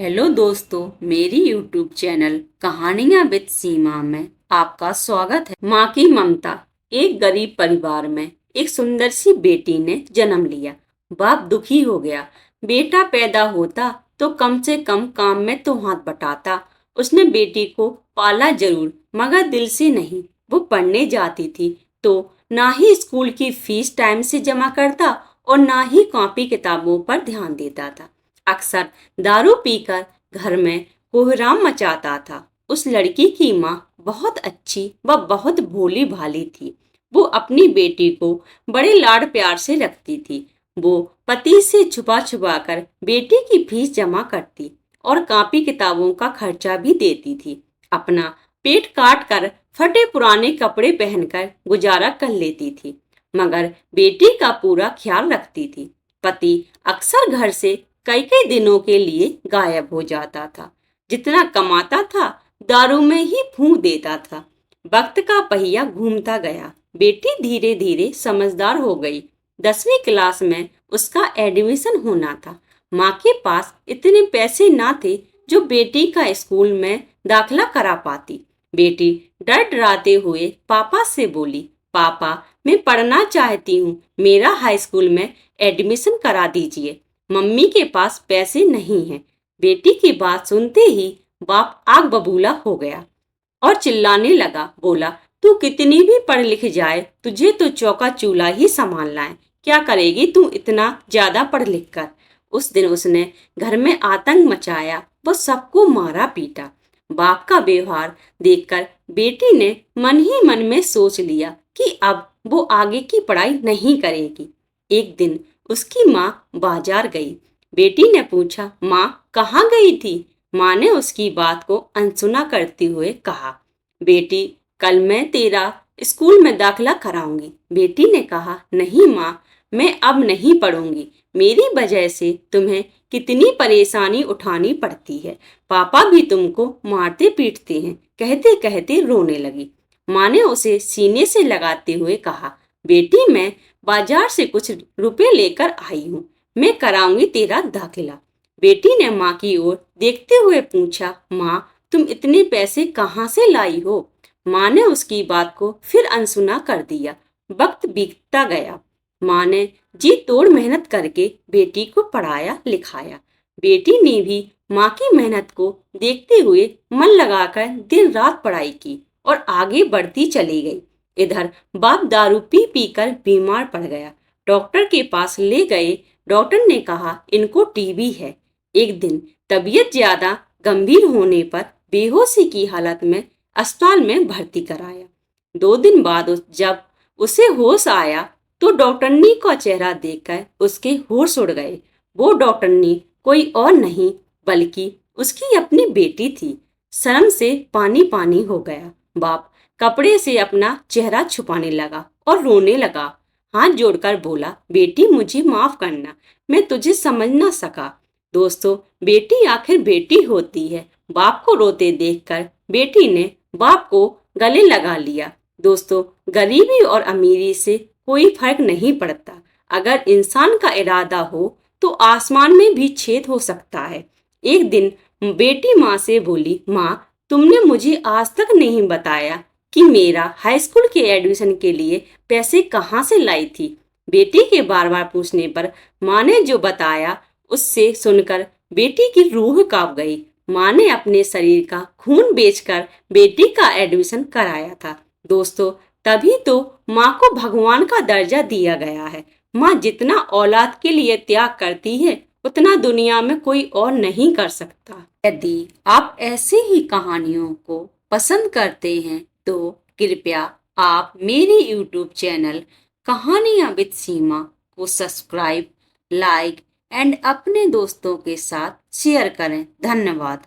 Hello दोस्तों, मेरी YouTube channel कहानियां विद सीमा में आपका स्वागत है। माँ की ममता। एक गरीब परिवार में एक सुंदर सी बेटी ने जन्म लिया। बाप दुखी हो गया। बेटा पैदा होता तो कम से कम काम में तो हाथ बटाता। उसने बेटी को पाला जरूर, मगर दिल से नहीं। वो पढ़ने जाती थी तो ना ही स्कूल की फीस टाइम से जमा करता और ना ही कॉपी किताबों पर ध्यान देता था। अक्सर दारू पीकर घर में कोहराम मचाता था। उस लड़की की माँ बहुत अच्छी व बहुत भोली भाली थी। वो अपनी बेटी को बड़े लाड प्यार से रखती थी। वो पति से छुपा छुपा कर बेटी की फीस जमा करती और कॉपी किताबों का खर्चा भी देती थी। अपना पेट काट कर फटे पुराने कपड़े पहनकर गुजारा कर लेती थी, मगर बेटी का पूरा ख्याल रखती थी। पति अक्सर घर से कई कई दिनों के लिए गायब हो जाता था। जितना कमाता था दारू में ही फूंक देता था। वक्त का पहिया घूमता गया। बेटी धीरे धीरे समझदार हो गई। 10वीं क्लास में उसका एडमिशन होना था। माँ के पास इतने पैसे ना थे जो बेटी का स्कूल में दाखिला करा पाती। बेटी डर डराते हुए पापा से बोली, पापा मैं पढ़ना चाहती हूँ, मेरा हाई स्कूल में एडमिशन करा दीजिए। मम्मी के पास पैसे नहीं हैं। बेटी की बात सुनते ही बाप आग बबूला हो गया और चिल्लाने लगा। बोला, तू कितनी भी पढ़ लिख जाए, तुझे तो चौका चूल्हा ही संभालना है। क्या करेगी तू इतना ज्यादा पढ़ लिख कर। उस दिन उसने घर में आतंक मचाया। वो सबको मारा पीटा। बाप का व्यवहार देखकर बेटी ने मन ही मन में सोच लिया कि अब वो आगे की पढ़ाई नहीं करेगी। एक दिन उसकी माँ बाजार गई। बेटी ने पूछा, माँ कहाँ गई थी? माँ ने उसकी बात को अनसुना करते हुए कहा, बेटी कल मैं तेरा स्कूल में दाखिला कराऊंगी। बेटी ने कहा, नहीं माँ, मैं अब नहीं पढ़ूंगी। मेरी वजह से तुम्हें कितनी परेशानी उठानी पड़ती है। पापा भी तुमको मारते पीटते हैं। कहते कहते रोने लगी। माँ ने उसे सीने से लगाते हुए कहा, बेटी मैं बाजार से कुछ रुपए लेकर आई हूँ, मैं कराऊंगी तेरा दाखिला। बेटी ने माँ की ओर देखते हुए पूछा, माँ तुम इतने पैसे कहाँ से लाई हो? माँ ने उसकी बात को फिर अनसुना कर दिया। वक्त बीतता गया। माँ ने जी तोड़ मेहनत करके बेटी को पढ़ाया लिखाया। बेटी ने भी माँ की मेहनत को देखते हुए मन लगाकर दिन रात पढ़ाई की और आगे बढ़ती चली गई। इधर बाप दारू पी पी कर बीमार पड़ गया। डॉक्टर के पास ले गए। डॉक्टर ने कहा, इनको टीबी है। एक दिन तबीयत ज्यादा गंभीर होने पर बेहोशी की हालत में अस्पताल में भर्ती कराया। 2 दिन बाद जब उसे होश आया तो डॉक्टरनी का चेहरा देखकर उसके होश उड़ गए। वो डॉक्टरनी कोई और नहीं बल्कि उसकी अपनी बेटी थी। शर्म से पानी पानी हो गया। बाप कपड़े से अपना चेहरा छुपाने लगा और रोने लगा। हाथ जोड़कर बोला, बेटी मुझे माफ करना, मैं तुझे समझ ना सका। दोस्तों, बेटी आखिर बेटी होती है। बाप को रोते देखकर बेटी ने बाप को गले लगा लिया। दोस्तों, गरीबी और अमीरी से कोई फर्क नहीं पड़ता। अगर इंसान का इरादा हो तो आसमान में भी छेद हो सकता है। एक दिन बेटी माँ से बोली, माँ तुमने मुझे आज तक नहीं बताया कि मेरा हाई स्कूल के एडमिशन के लिए पैसे कहाँ से लाई थी। बेटी के बार बार पूछने पर माँ ने जो बताया उससे सुनकर बेटी की रूह कांप गई। माँ ने अपने शरीर का खून बेचकर बेटी का एडमिशन कराया था। दोस्तों, तभी तो माँ को भगवान का दर्जा दिया गया है। माँ जितना औलाद के लिए त्याग करती है उतना दुनिया में कोई और नहीं कर सकता। यदि आप ऐसे ही कहानियों को पसंद करते हैं तो कृपया आप मेरी YouTube चैनल कहानियां विद सीमा को सब्सक्राइब, लाइक एंड अपने दोस्तों के साथ शेयर करें। धन्यवाद।